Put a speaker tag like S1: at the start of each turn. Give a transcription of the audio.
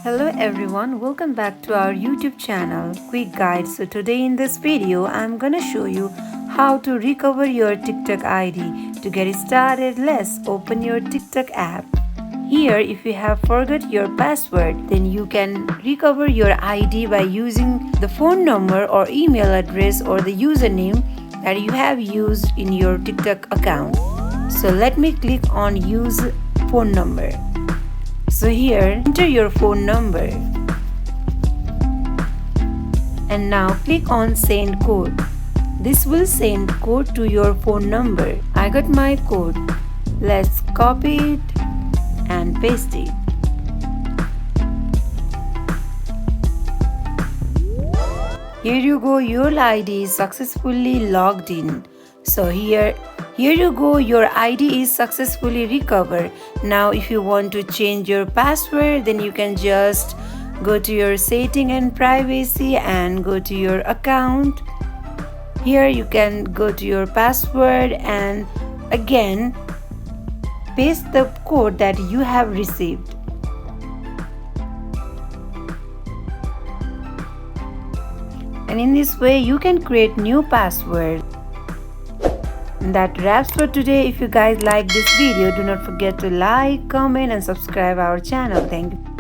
S1: Hello everyone, welcome back to our YouTube channel Quick Guide. So today in this video I'm gonna show you how to recover your TikTok ID. To get started, let's open your TikTok app. Here, if you have forgot your password, then you can recover your ID by using the phone number or email address or the username that you have used in your TikTok account. So let me click on use phone number. So here, enter your phone number and now click on send code. This will send code to your phone number. I got my code. Let's copy it and paste it. Here you go, your ID is successfully logged in. So here you go, your ID is successfully recovered. Now if you want to change your password, then you can just go to your setting and privacy and go to your account. Here you can go to your password and again paste the code that you have received. And in this way you can create new password. That wraps for today. If you guys like this video, do not forget to like, comment and subscribe our channel. Thank you.